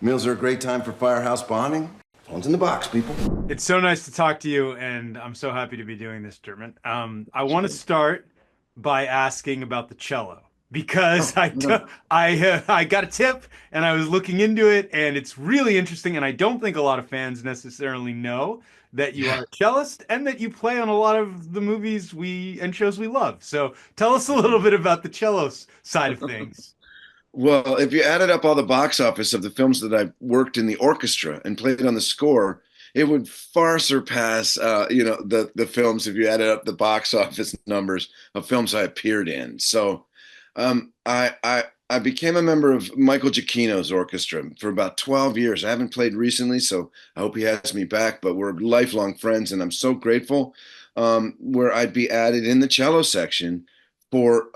Meals are a great time for firehouse bonding. Phone's in the box, people. It's so nice to talk to you, and I'm so happy to be doing this, Dermot. I want to Sure. start by asking about the cello because Oh, no. I got a tip and I was looking into it, and it's really interesting. And I don't think a lot of fans necessarily know that you Yeah. are a cellist and that you play on a lot of the movies we and shows we love. So tell us a little bit about the cello side of things. Well, if you added up all the box office of the films that I've worked in the orchestra and played on the score, it would far surpass, the films if you added up the box office numbers of films I appeared in. So, I became a member of Michael Giacchino's orchestra for about 12 years. I haven't played recently, so I hope he has me back. But we're lifelong friends, and I'm so grateful. Where I'd be added in the cello section for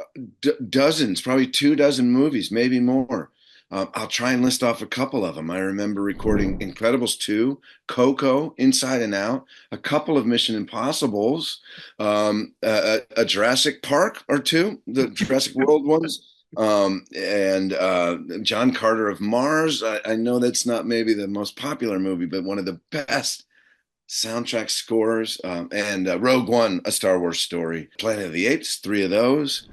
dozens, probably 2 dozen movies, maybe more. I'll try and list off a couple of them. I remember recording Incredibles 2, Coco, Inside and Out, a couple of Mission Impossibles, a Jurassic Park or two, the Jurassic World ones, and John Carter of Mars. I know that's not maybe the most popular movie, but one of the best soundtrack scores, and Rogue One, a Star Wars story, Planet of the Apes, three of those.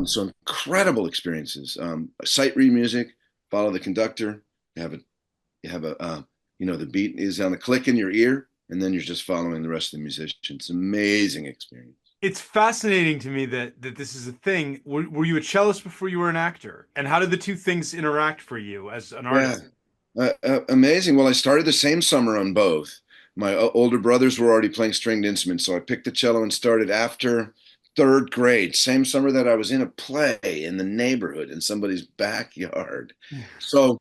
So incredible experiences. Sight read music, follow the conductor. You have a, the beat is on a click in your ear, and then you're just following the rest of the musicians. Amazing experience. It's fascinating to me that this is a thing. Were you a cellist before you were an actor? And how did the two things interact for you as an Yeah, artist? amazing. Well, I started the same summer on both. My older brothers were already playing stringed instruments, so I picked the cello and started after third grade, same summer that I was in a play in the neighborhood in somebody's backyard. So,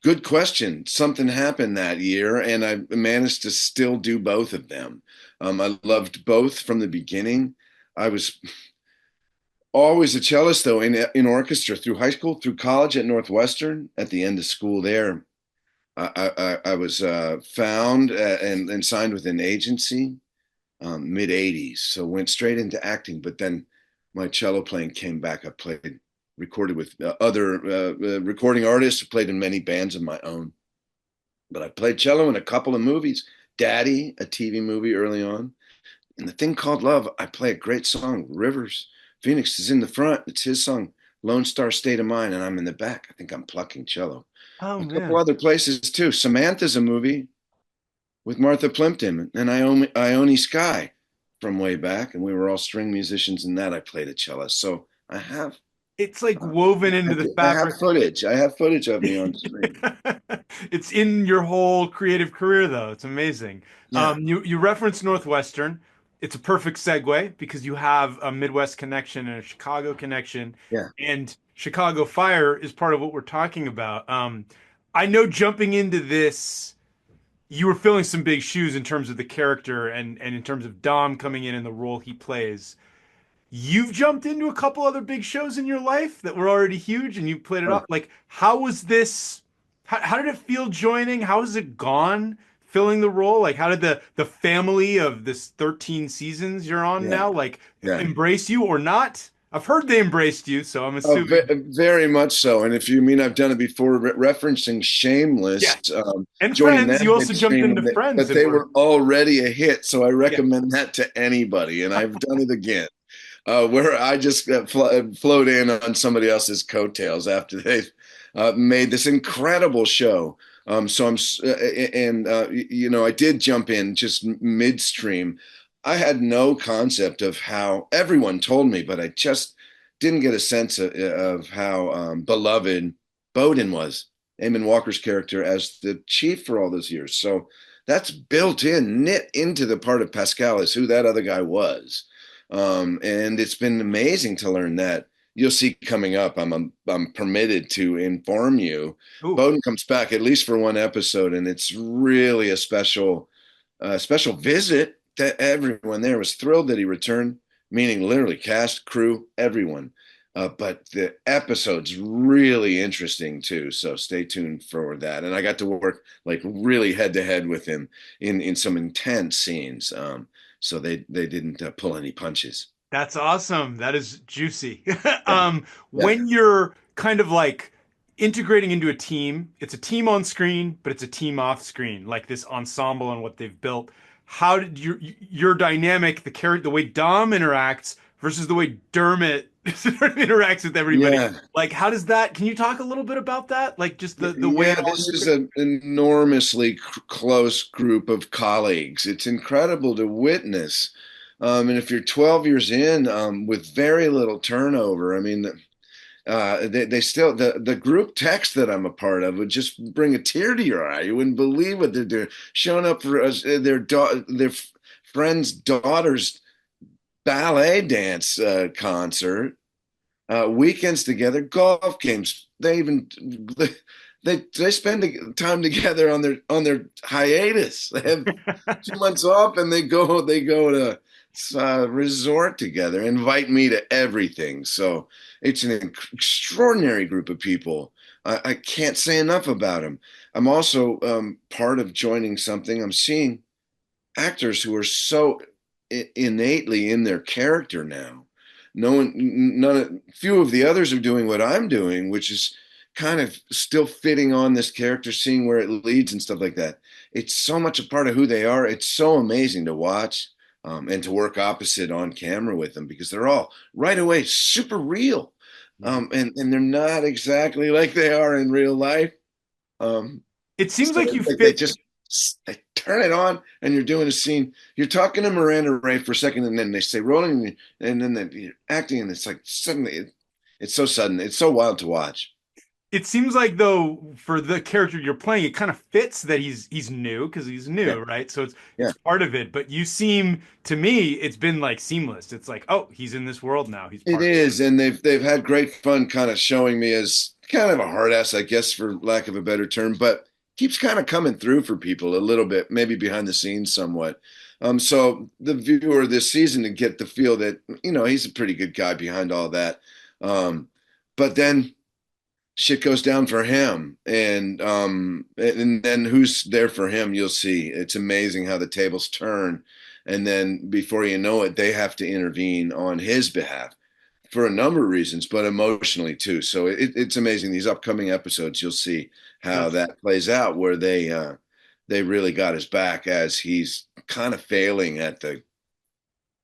good question. Something happened that year, and I managed to still do both of them. I loved both from the beginning. I was always a cellist, though, in orchestra through high school, through college at Northwestern. At the end of school there, I was found and signed with an agency, mid 80s. So went straight into acting. But then my cello playing came back. I played, recorded with other recording artists, played in many bands of my own. But I played cello in a couple of movies. Daddy, a TV movie early on. And The Thing Called Love, I play a great song. Rivers Phoenix is in the front. It's his song, Lone Star State of Mind, and I'm in the back. I think I'm plucking cello. Oh A couple man. other places too. Samantha's a movie with Martha Plimpton and Ione Skye from way back, and we were all string musicians in that. I played a cellist, so I have It's like woven into the I have fabric. footage. I have footage of me on string. It's in your whole creative career, though. It's amazing. Yeah, You referenced Northwestern. It's a perfect segue because you have a Midwest connection and a Chicago connection, yeah. and Chicago Fire is part of what we're talking about. I know jumping into this, you were filling some big shoes in terms of the character and in terms of Dom coming in and the role he plays. You've jumped into a couple other big shows in your life that were already huge and you played it Oh, off. Like, how was this? How did it feel joining? How has it gone filling the role? Like, how did the family of this 13 seasons you're on yeah, now, like, yeah. embrace you or not? I've heard they embraced you, so I'm Oh, assuming. very much so. And if you mean I've done it before, referencing Yeah. Shameless, And joining Friends, that you also hit jumped stream, into Friends but and they were, were already a hit. So I yeah. recommend that to anybody. And I've done it again, where I just float in on somebody else's coattails after they've made this incredible show. So I did jump in just midstream. I had no concept of how everyone told me, but I just didn't get a sense of how beloved Boden was, Eamon Walker's character as the chief for all those years. So that's built in, knit into the part of Pascal is who that other guy was. And it's been amazing to learn that. You'll see coming up. I'm permitted to inform you. Ooh, Boden comes back at least for one episode, and it's really a special visit. That everyone there was thrilled that he returned, meaning literally cast, crew, everyone. But the episode's really interesting too, so stay tuned for that. And I got to work like really head to head with him in some intense scenes. So they didn't pull any punches. that's awesome. That is juicy. Yeah, yeah, When you're kind of like integrating into a team. It's a team on screen, but it's a team off screen, like this ensemble and what they've built. How did your dynamic, the way Dom interacts versus the way Dermot interacts with everybody? Yeah. Like, how does that? Can you talk a little bit about that? Like, just the way it Yeah, all this is an enormously close group of colleagues. It's incredible to witness. And if you're 12 years in, with very little turnover, I mean, they still the group text that I'm a part of would just bring a tear to your eye. You wouldn't believe what they're doing. Showing up for us, their friend's daughter's ballet dance concert, weekends together, golf games. They spend time together on their hiatus. They have 2 months off, and they go to resort together, invite me to everything. So it's an extraordinary group of people. I can't say enough about them. I'm also part of joining something. I'm seeing actors who are so innately in their character now. No one, few of the others are doing what I'm doing, which is kind of still fitting on this character, seeing where it leads and stuff like that. It's so much a part of who they are. It's so amazing to watch, and to work opposite on camera with them, because they're all right away super real, and they're not exactly like they are in real life. Um, It seems so like you they fit. just they turn it on, and you're doing a scene. You're talking to Miranda Ray for a second, and then they say rolling, and then you're acting, and it's like suddenly it's so sudden. It's so wild to watch. It seems like though for the character you're playing, it kind of fits that he's new because he's Yeah, new, right? So yeah. it's part of it. But you seem to me, it's been like seamless. It's like, oh, he's in this world now. He's It part. is, and they've had great fun kind of showing me as kind of a hard ass, I guess, for lack of a better term, but keeps kind of coming through for people a little bit, maybe behind the scenes somewhat. So the viewer this season to get the feel that, he's a pretty good guy behind all that. But then shit goes down for him, and then who's there for him, you'll see. It's amazing how the tables turn, and then before you know it, they have to intervene on his behalf for a number of reasons, but emotionally too. So it's amazing. These upcoming episodes, you'll see how That's that plays out, where they really got his back as he's kind of failing at the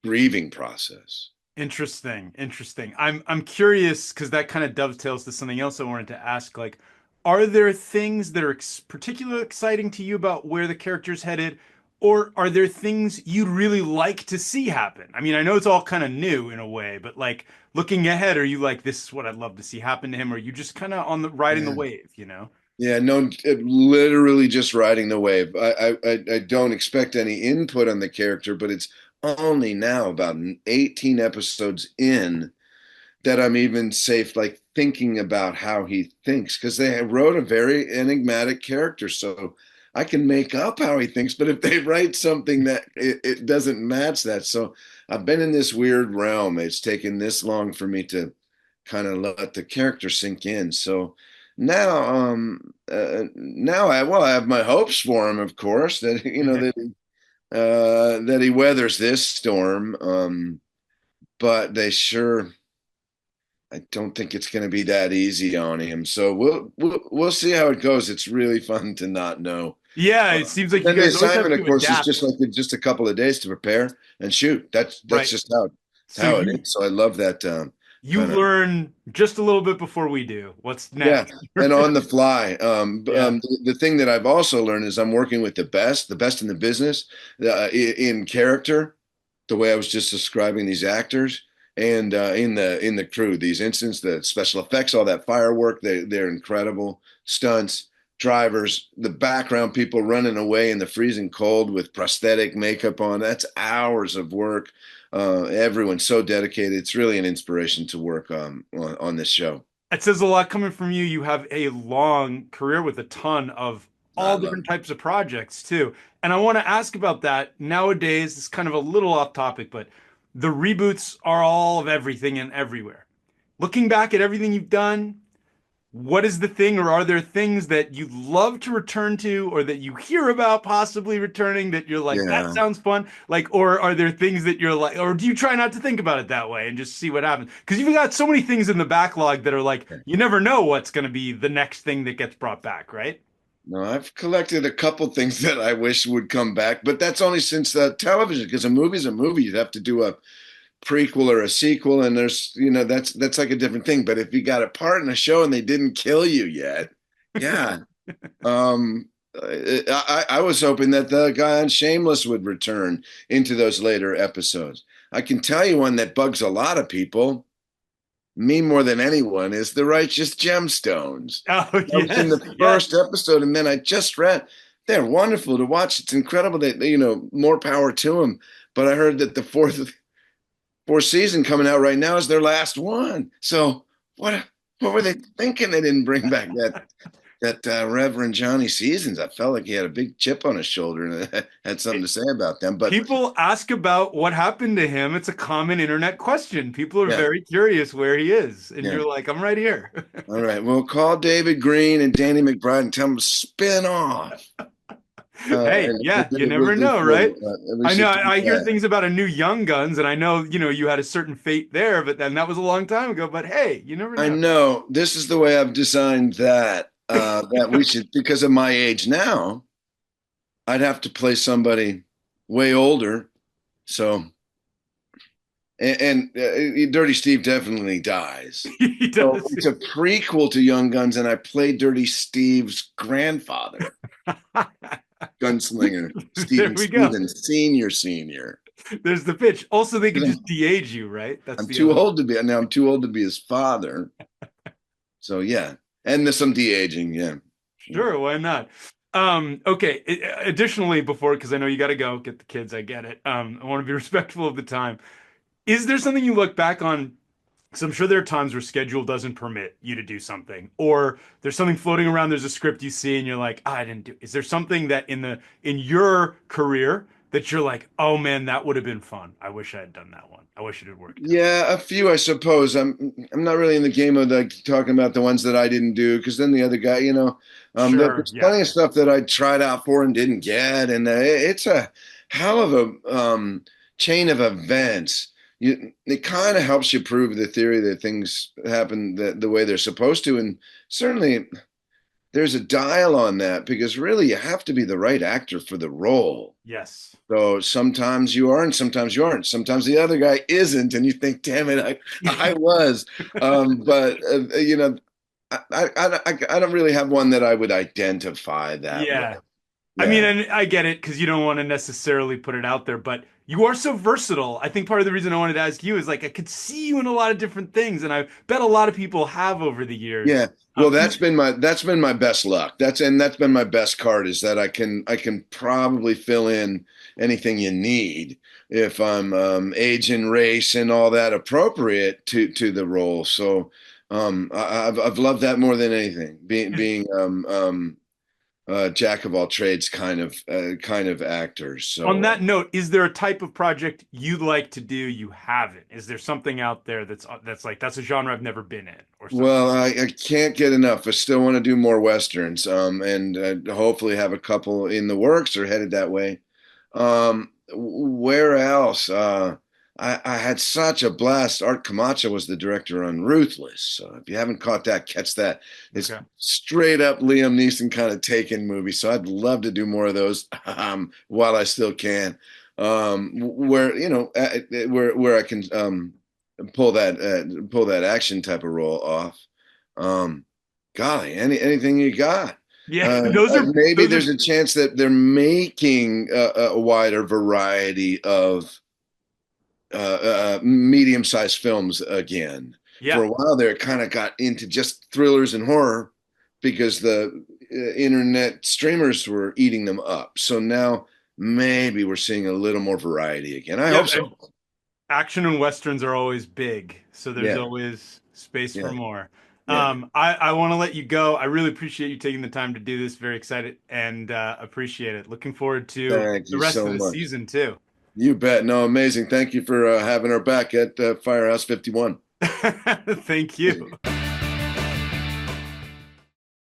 grieving process. interesting. Interesting. I'm curious because that kind of dovetails to something else I wanted to ask. Like, are there things that are particularly exciting to you about where the character's headed? Or are there things you'd really like to see happen? I mean, I know it's all kind of new in a way, but like looking ahead, are you like, this is what I'd love to see happen to him? Or are you just kind of on the riding the Yeah. wave, you know? Yeah, no, literally just riding the wave. I don't expect any input on the character, but it's only now about 18 episodes in that I'm even safe, like thinking about how he thinks, because they wrote a very enigmatic character. So I can make up how he thinks, but if they write something that it doesn't match that. So I've been in this weird realm. It's taken this long for me to kind of let the character sink in. So now I have my hopes for him, of course, that that he weathers this storm. But I don't think it's going to be that easy on him. So we'll see how it goes. It's really fun to not know. Yeah, it seems like you Then the guys always have assignment, of to course, is adapt, just like just a couple of days to prepare and shoot. That's right? just So how it is. So I love that you kind of. learn just a little bit before we do. What's Yeah, next? and on the fly. Yeah. The thing that I've also learned is I'm working with the best in the business, in character, the way I was just describing these actors, and in the crew, these incidents, the special effects, all that firework, they're incredible stunts, drivers, the background people running away in the freezing cold with prosthetic makeup on. That's hours of work. Everyone's so dedicated. It's really an inspiration to work on this show. It says a lot coming from you. You have a long career with a ton of I all love different it. types of projects too. And I want to ask about that. Nowadays, it's kind of a little off topic, but the reboots are all of everything and everywhere. Looking back at everything you've done, what is the thing, or are there things that you'd love to return to, or that you hear about possibly returning that you're like, that Yeah. sounds fun? Like, or are there things that you're like, or do you try not to think about it that way and just see what happens? Because you've got so many things in the backlog that are like, you never know what's going to be the next thing that gets brought back, right? No, I've collected a couple things that I wish would come back, but that's only since television, because a movie's a movie. You'd have to do a prequel or a sequel, and there's, that's like a different thing. But if you got a part in a show and they didn't kill you yet, yeah. I was hoping that the guy on Shameless would return into those later episodes. I can tell you one that bugs a lot of people, me more than anyone, is The Righteous Gemstones. Oh, I was in yes, the yes. first episode, and then I just read they're wonderful to watch. It's incredible that, more power to them. But I heard that the fourth season coming out right now is their last one. So what were they thinking? They didn't bring back that Reverend Johnny Seasons. I felt like he had a big chip on his shoulder and had something to say about them. But People ask about what happened to him. It's a common internet question. People are yeah, very curious where he is. And yeah. you're like, I'm right here. All right. Well, call David Green and Danny McBride and tell them to spin off. Hey, And yeah, you we'll never do know, four. right? We I know should do I hear that. things about a new Young Guns, and I know, you had a certain fate there, but then that was a long time ago. But hey, you never I know. know this is the way I've designed that. That we should, because of my age now, I'd have to play somebody way older. So, and Dirty Steve definitely dies. He So does. it's a prequel to Young Guns, and I play Dirty Steve's grandfather, gunslinger There Stephen we go. Stevens, senior. There's the pitch. Also, they could 'Cause just de-age you, right? That's I'm the too other. old to be now. I'm too old to be his father. So yeah, and there's some de aging. Yeah, yeah. Sure, why not? Okay. Additionally, because I know you got to go get the kids, I get it. I want to be respectful of the time. Is there something you look back on? Because I'm sure there are times where schedule doesn't permit you to do something, or there's something floating around. There's a script you see, and you're like, I didn't do. Is there something that in your career that you're like, oh man, that would have been fun. I wish I had done that one. I wish it had worked out. Yeah, a few, I suppose. I'm not really in the game of like talking about the ones that I didn't do, because then the other guy, Sure. there's Yeah. plenty of stuff that I tried out for and didn't get, and it's a hell of a chain of events. It kind of helps you prove the theory that things happen the way they're supposed to, and certainly there's a dial on that, because really you have to be the right actor for the role. Yes. So sometimes you are, and sometimes you aren't. Sometimes the other guy isn't, and you think, "Damn it, I was." But I don't really have one that I would identify that way. Yeah. I mean, Yeah, and I get it because you don't want to necessarily put it out there, but you are so versatile. I think part of the reason I wanted to ask you is like I could see you in a lot of different things, and I bet a lot of people have over the years. yeah. Well, Even that's been my best luck. That's been my best card, is that I can probably fill in anything you need if I'm age and race and all that appropriate to the role. So I've loved that more than anything. Being jack of all trades kind of actor. on So that note, is there a type of project you'd like to do you haven't? Is there something out there that's like that's a genre I've never been in or something? well, I can't get enough. I still want to do more westerns, and hopefully have a couple in the works or headed that way. Where else? I had such a blast. Art Camacho was the director on Ruthless. So if you haven't caught that, catch that. It's Okay. straight up Liam Neeson kind of Taken movie. So I'd love to do more of those while I still can. Where I can pull that action type of role off. Um, Golly, anything you got. Yeah, those are Maybe those are there's a chance that they're making a wider variety of medium-sized films again. For yeah. a while there, it kind of got into just thrillers and horror because the internet streamers were eating them up. So now maybe we're seeing a little more variety again. I Yeah, hope and so. action and westerns are always big, so there's Yeah, always space for yeah, more. yeah. I want to let you go. I really appreciate you taking the time to do this. Very excited and appreciate it. Looking forward to Thank the you rest of so the much. season too. You bet. No, amazing. Thank you for having our back at Firehouse 51. Thank you.